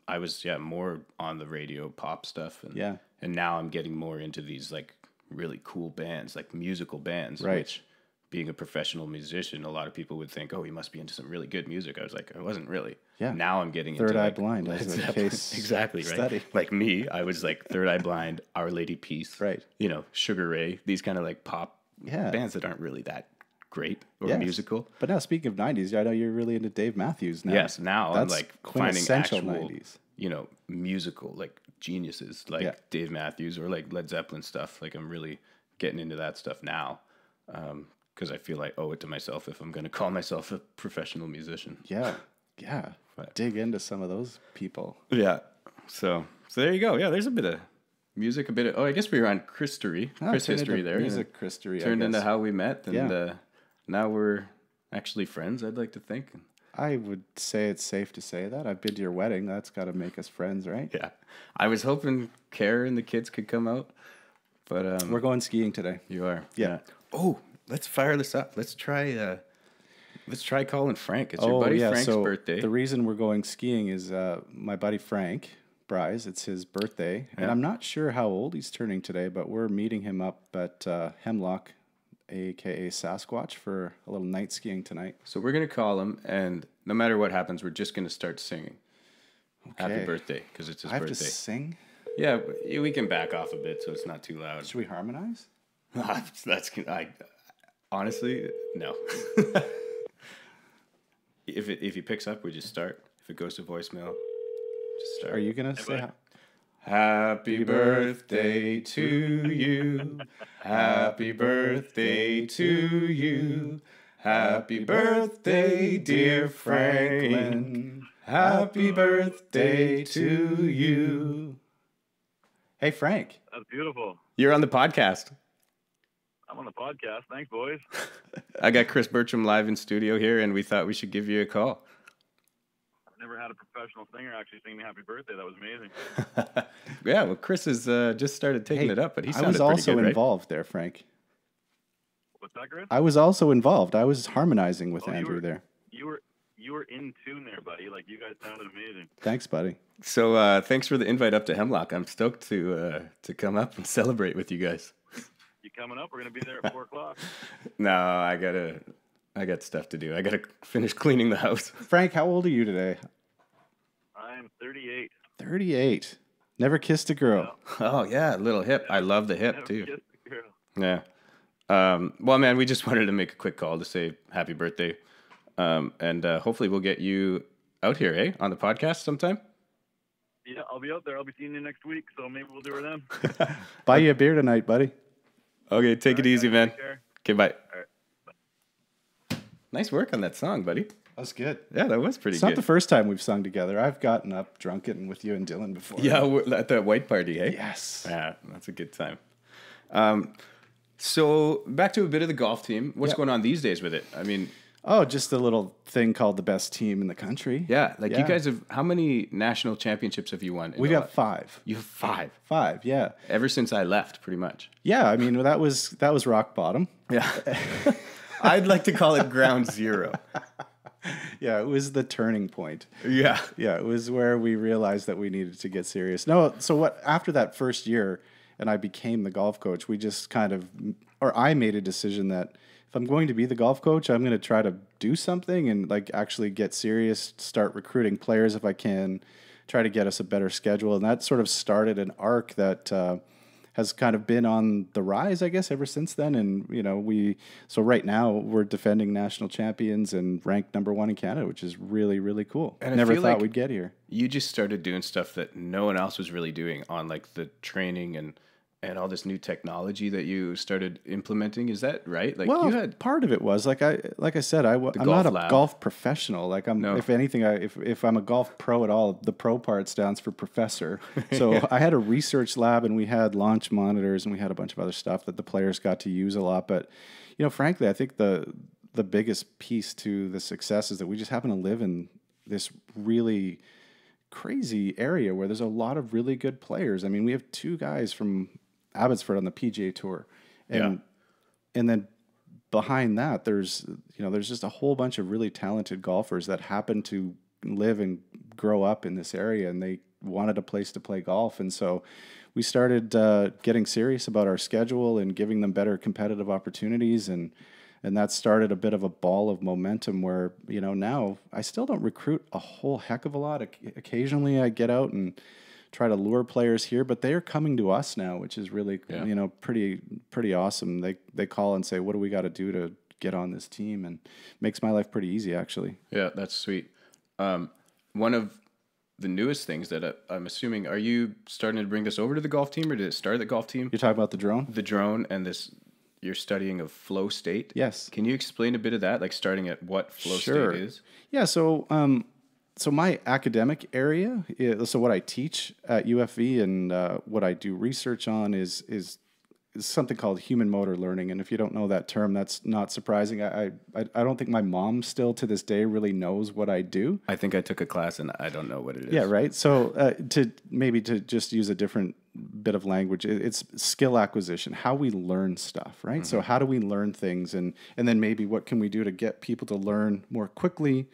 I was more on the radio pop stuff. And, and now I'm getting more into these like really cool bands, like musical bands. Right. Which, being a professional musician, a lot of people would think, oh, he must be into some really good music. I was like, I wasn't really. Yeah. Now I'm getting Third into Eye like, Blind as a case exactly, right? study. Like me, I was like Third Eye Blind, Our Lady Peace. Right. You know, Sugar Ray, these kind of like pop bands that aren't really that great or musical. But now, speaking of 90s, I know you're really into Dave Matthews now. Yes, now That's I'm like finding actual 90s. You know, musical like geniuses like Dave Matthews or like Led Zeppelin stuff. Like I'm really getting into that stuff now. Because I feel I owe it to myself if I'm going to call myself a professional musician. Yeah. Dig into some of those people. Yeah. So there you go. Yeah, there's a bit of music, a bit of... Oh, I guess we were on Chris history there. Music history, turned into how we met. And now we're actually friends, I'd like to think. I would say it's safe to say that. I've been to your wedding. That's got to make us friends, right? Yeah. I was hoping Kara and the kids could come out. But we're going skiing today. You are? Yeah. Oh, let's fire this up. Let's try calling Frank. It's your buddy Frank's birthday. The reason we're going skiing is my buddy Frank Bryce. It's his birthday. Yeah. And I'm not sure how old he's turning today, but we're meeting him up at Hemlock, a.k.a. Sasquatch, for a little night skiing tonight. So we're going to call him, and no matter what happens, we're just going to start singing. Okay. Happy birthday, because it's his birthday. I have to sing? Yeah, we can back off a bit so it's not too loud. Should we harmonize? Honestly, no. If he picks up, we just start. If it goes to voicemail, just start. Are you gonna say Happy birthday to you? Happy birthday to you? Happy birthday, dear Franklin. Happy birthday to you. Hey, Frank. That's beautiful. You're on the podcast. I'm on the podcast. Thanks, boys. I got Chris Bertram live in studio here, and we thought we should give you a call. I've never had a professional singer actually sing me happy birthday. That was amazing. Yeah, well, Chris has just started taking it up, but he sounded pretty good, I was also right? involved there, Frank. What's that, Chris? I was also involved. I was harmonizing with Andrew there. You were in tune there, buddy. Like, you guys sounded amazing. Thanks, buddy. So thanks for the invite up to Hemlock. I'm stoked to come up and celebrate with you guys. You coming up? We're gonna be there at 4:00. No, I got stuff to do. I gotta finish cleaning the house. Frank, how old are you today? I'm 38. 38. Never kissed a girl. No. Oh yeah, little hip. I love the hip Never too. kissed a girl. Yeah. Well, man, we just wanted to make a quick call to say happy birthday, and hopefully we'll get you out here, on the podcast sometime. Yeah, I'll be out there. I'll be seeing you next week, so maybe we'll do it then. Buy you a beer tonight, buddy. Okay, take it easy, man. Okay, bye. All right. Nice work on that song, buddy. That was good. Yeah, that was pretty It's good. not the first time we've sung together. I've gotten up drunken with you and Dylan before. Yeah, at that white party, hey? Yes. Yeah, that's a good time. So back to a bit of the golf team. What's going on these days with it? I mean... Oh, just a little thing called the best team in the country. Yeah, you guys have... How many national championships have you won? We got 5. You have 5? 5, yeah. Ever since I left, pretty much. Yeah, I mean, that was rock bottom. Yeah. I'd like to call it ground zero. Yeah, it was the turning point. Yeah. Yeah, it was where we realized that we needed to get serious. No, so after that first year, and I became the golf coach, we just I made a decision that if I'm going to be the golf coach, I'm going to try to do something and actually get serious, start recruiting players if I can, try to get us a better schedule. And that sort of started an arc that has kind of been on the rise, I guess, ever since then. And, so right now we're defending national champions and ranked #1 in Canada, which is really, really cool. And I never feel thought like we'd get here. You just started doing stuff that no one else was really doing on like the training and all this new technology that you started implementing. Is that right? Like Well, you had part of it was like I said, I'm golf not a lab. golf professional. Like if anything, if I'm a golf pro at all, the pro part stands for professor. So I had a research lab and we had launch monitors and we had a bunch of other stuff that the players got to use a lot. But frankly, I think the biggest piece to the success is that we just happen to live in this really crazy area where there's a lot of really good players. I mean, we have 2 guys from Abbotsford on the PGA Tour, and then behind that, there's just a whole bunch of really talented golfers that happen to live and grow up in this area, and they wanted a place to play golf, and so we started getting serious about our schedule and giving them better competitive opportunities, and that started a bit of a ball of momentum where now I still don't recruit a whole heck of a lot. Occasionally, I get out and try to lure players here, but they are coming to us now, which is really pretty awesome. They call and say, what do we got to do to get on this team, and makes my life pretty easy, actually. Yeah, that's sweet. One of the newest things that I'm assuming, are you starting to bring this over to the golf team, or did it start at the golf team? You're talking about the drone? The drone and this, you're studying of flow state. Yes. Can you explain a bit of that, like starting at what flow Sure. state is? Yeah, so my academic area, so what I teach at UFV and what I do research on is something called human motor learning. And if you don't know that term, that's not surprising. I don't think my mom still to this day really knows what I do. I think I took a class and I don't know what it is. Yeah, right. So to just use a different bit of language, it's skill acquisition, how we learn stuff, right? So how do we learn things, and then maybe what can we do to get people to learn more quickly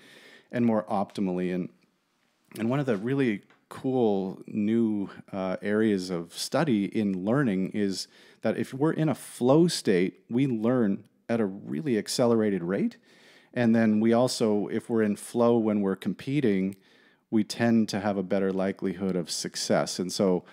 and more optimally. And one of the really cool new areas of study in learning is that if we're in a flow state, we learn at a really accelerated rate. And then we also, if we're in flow when we're competing, we tend to have a better likelihood of success. And so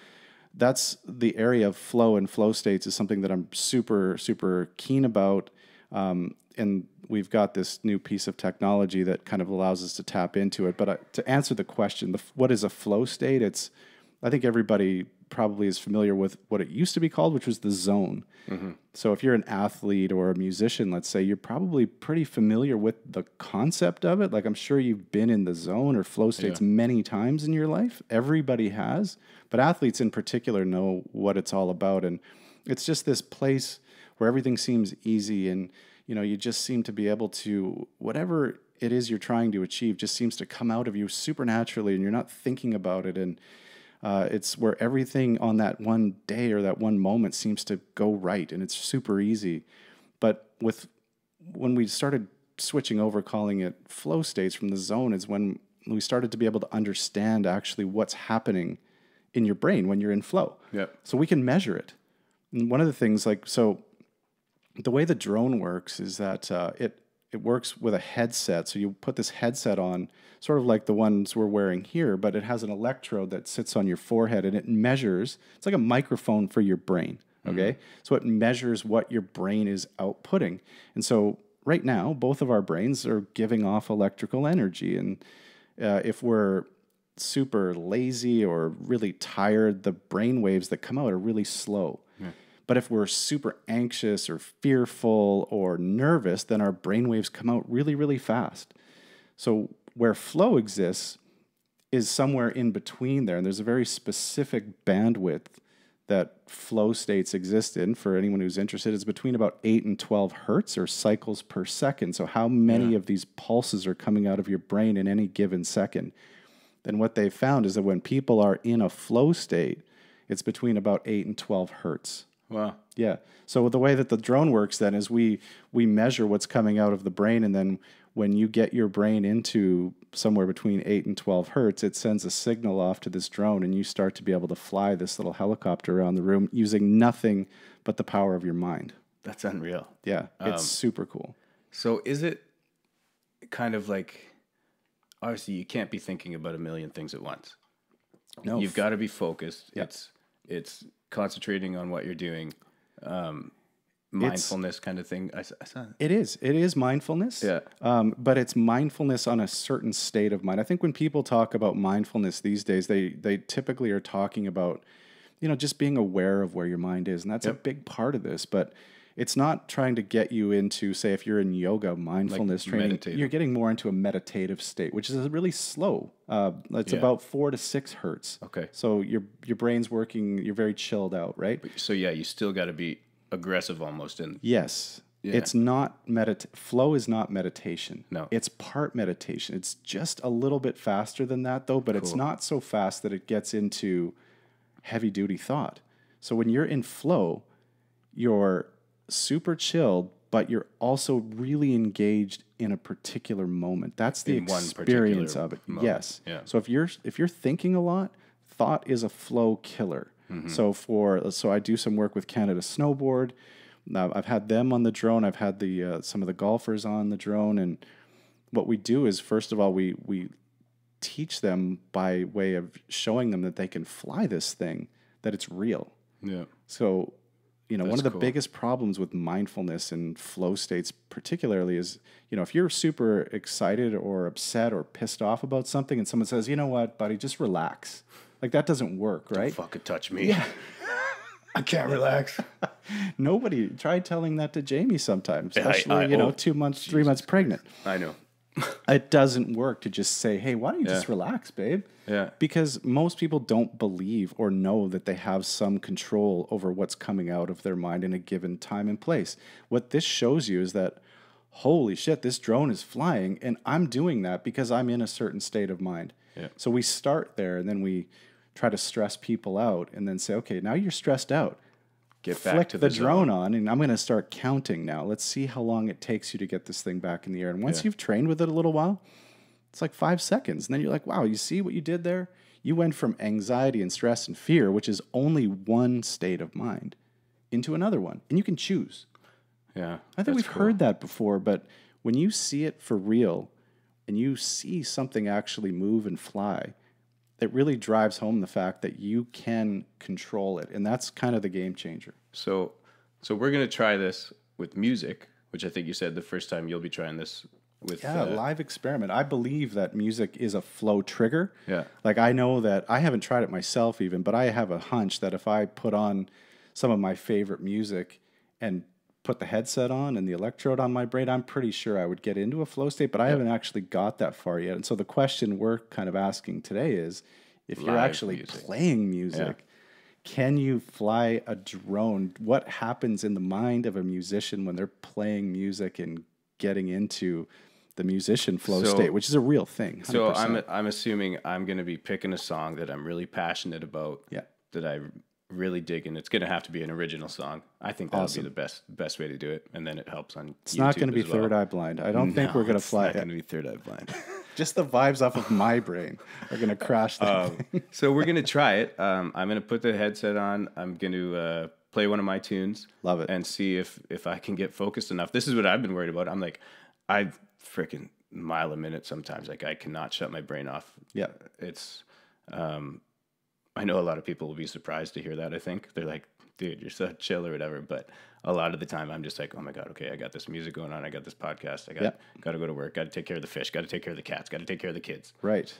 that's the area of flow and flow states is something that I'm super, super keen about. And we've got this new piece of technology that kind of allows us to tap into it. But to answer the question, what is a flow state? I think everybody probably is familiar with what it used to be called, which was the zone. Mm-hmm. So if you're an athlete or a musician, let's say, you're probably pretty familiar with the concept of it. Like, I'm sure you've been in the zone or flow states many times in your life. Everybody has. But athletes in particular know what it's all about. And it's just this place where everything seems easy, and you just seem to be able to, whatever it is you're trying to achieve just seems to come out of you supernaturally, and you're not thinking about it. And it's where everything on that one day or that one moment seems to go right, and it's super easy. But when we started switching over, calling it flow states from the zone, is when we started to be able to understand actually what's happening in your brain when you're in flow. Yep. So we can measure it. And one of the things, the way the drone works is that it works with a headset. So you put this headset on, sort of like the ones we're wearing here, but it has an electrode that sits on your forehead, and it measures. It's like a microphone for your brain, okay? So it measures what your brain is outputting. And so right now, both of our brains are giving off electrical energy. And if we're super lazy or really tired, the brain waves that come out are really slow. But if we're super anxious or fearful or nervous, then our brain waves come out really, really fast. So where flow exists is somewhere in between there. And there's a very specific bandwidth that flow states exist in. For anyone who's interested, it's between about 8 and 12 hertz, or cycles per second. So how many of these pulses are coming out of your brain in any given second? Then what they found is that when people are in a flow state, it's between about 8 and 12 hertz. Wow. Yeah. So the way that the drone works then is we measure what's coming out of the brain, and then when you get your brain into somewhere between 8 and 12 hertz, it sends a signal off to this drone, and you start to be able to fly this little helicopter around the room using nothing but the power of your mind. That's unreal. Yeah, it's super cool. So is it kind of like, obviously you can't be thinking about a million things at once. No. You've got to be focused. Yeah. it's concentrating on what you're doing, mindfulness kind of thing. I saw It is mindfulness. Yeah. But it's mindfulness on a certain state of mind. I think when people talk about mindfulness these days, they typically are talking about, just being aware of where your mind is. And that's a big part of this. But it's not trying to get you into, say, if you're in yoga, mindfulness training, meditative. you're getting more into a meditative state, which is really slow. It's about 4 to 6 hertz. Okay. So your brain's working, you're very chilled out, right? So yeah, you still got to be aggressive almost. And Yes. Yeah. It's not flow is not meditation. No. It's part meditation. It's just a little bit faster than that though, but it's not so fast that it gets into heavy duty thought. So when you're in flow, you're super chilled, but you're also really engaged in a particular moment. That's the In one experience particular of it. moment. Yes. Yeah. So if you're thinking a lot, thought is a flow killer. So I do some work with Canada Snowboard. I've had them on the drone. I've had some of the golfers on the drone, and what we do is, first of all, we teach them by way of showing them that they can fly this thing, that it's real. yeah. So, one of the cool. biggest problems with mindfulness and flow states particularly is, if you're super excited or upset or pissed off about something and someone says, you know what, buddy, just relax. Like, that doesn't work, right? Don't fucking touch me. Yeah. I can't relax. Nobody tried telling that to Jamie sometimes, Yeah, especially, 2 months, 3 months pregnant. I know. It doesn't work to just say, hey, why don't you just relax, babe? Yeah. Because most people don't believe or know that they have some control over what's coming out of their mind in a given time and place. What this shows you is that, holy shit, this drone is flying, and I'm doing that because I'm in a certain state of mind. Yeah. So we start there, and then we try to stress people out, and then say, okay, now you're stressed out. Get back Flick to the the drone zone. on, and I'm going to start counting now. Let's see how long it takes you to get this thing back in the air. And once you've trained with it a little while, it's like 5 seconds. And then you're like, wow, you see what you did there? You went from anxiety and stress and fear, which is only one state of mind, into another one. And you can choose. Yeah. I think we've heard that before, but when you see it for real and you see something actually move and fly, it really drives home the fact that you can control it. And that's kind of the game changer. So we're going to try this with music, which I think you said the first time you'll be trying this with. Yeah, live experiment. I believe that music is a flow trigger. Yeah. Like, I know that I haven't tried it myself even, but I have a hunch that if I put on some of my favorite music and put the headset on and the electrode on my brain, I'm pretty sure I would get into a flow state, but I haven't actually got that far yet. And so the question we're kind of asking today is, if you're Live actually music. playing music, can you fly a drone? What happens in the mind of a musician when they're playing music and getting into the musician flow state, which is a real thing. 100%. So I'm assuming I'm going to be picking a song that I'm really passionate about. Yeah. That I really dig, and it's going to have to be an original song. I think that'll be the best way to do it, and then it helps on. It's not going to be Third Eye Blind. I don't think we're going to fly. It's not going to be Third Eye Blind. Just the vibes off of my brain are going to crash that thing. So we're going to try it. I'm going to put the headset on. I'm going to play one of my tunes. Love it. And see if I can get focused enough. This is what I've been worried about. I'm like, I freaking mile a minute sometimes. Like, I cannot shut my brain off. Yeah. It's, I know a lot of people will be surprised to hear that. I think they're like, dude, you're so chill or whatever. But a lot of the time I'm just like, oh my God, okay, I got this music going on. I got this podcast. I got to go to work. Got to take care of the fish. Got to take care of the cats. Got to take care of the kids. Right.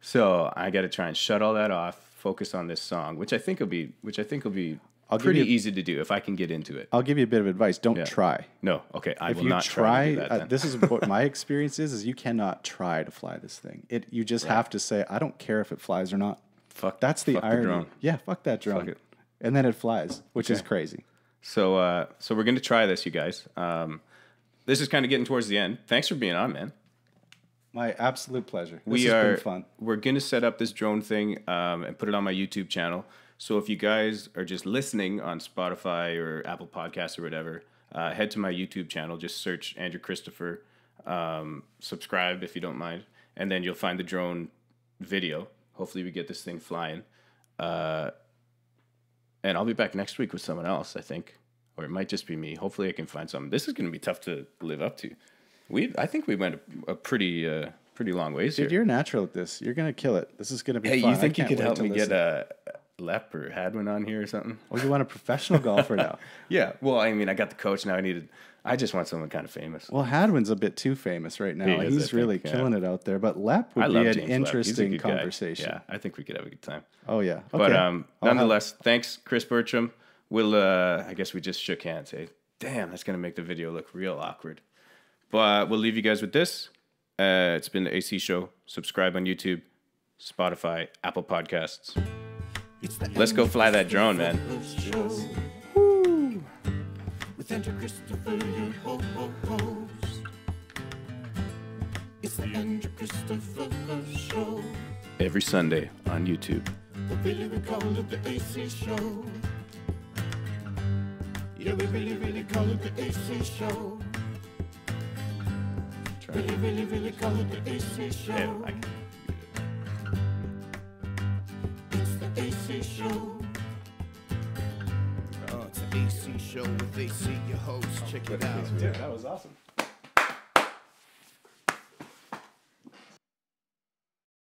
So I got to try and shut all that off, focus on this song, which I think will be pretty easy to do if I can get into it. I'll give you a bit of advice. Don't try. No. Okay. I If will you not try to do that then. this is what my experience is you cannot try to fly this thing. You just have to say, I don't care if it flies or not. That's the irony. drone. Yeah, fuck that drone. Fuck it. And then it flies, which is crazy. So we're going to try this, you guys. This is kind of getting towards the end. Thanks for being on, man. My absolute pleasure. This has been fun. We're going to set up this drone thing and put it on my YouTube channel. So if you guys are just listening on Spotify or Apple Podcasts or whatever, head to my YouTube channel. Just search Andrew Christopher. Subscribe if you don't mind. And then you'll find the drone video. Hopefully we get this thing flying. And I'll be back next week with someone else, I think. Or it might just be me. Hopefully I can find something. This is going to be tough to live up to. I think we went a pretty long ways Dude, here. you're natural at this. You're going to kill it. This is going to be fun. Hey, you think you could help me get Lepp or Hadwin on here or something. Oh, you want a professional golfer now? Yeah. Well, I mean, I got the coach now. I just want someone kind of famous. Well, Hadwin's a bit too famous right now. He is, He's really killing it out there. But Lepp would be an James Lepp. He's a interesting good guy. conversation. Yeah, I think we could have a good time. Oh yeah. Okay. But nonetheless, thanks, Chris Bertram. We'll I guess we just shook hands. Hey, damn, that's gonna make the video look real awkward. But we'll leave you guys with this. It's been the AC Show. Subscribe on YouTube, Spotify, Apple Podcasts. Let's go fly that drone, man. Woo! With Andrew Christopher, your host. It's the Andrew Christopher Show. Every Sunday on YouTube. But really we call it the AC Show. Yeah, we really call it the AC Show. Really call it the AC Show. Yeah, It's the AC Show. It's the AC Show with AC, your host. Check it out. Dude, that was awesome.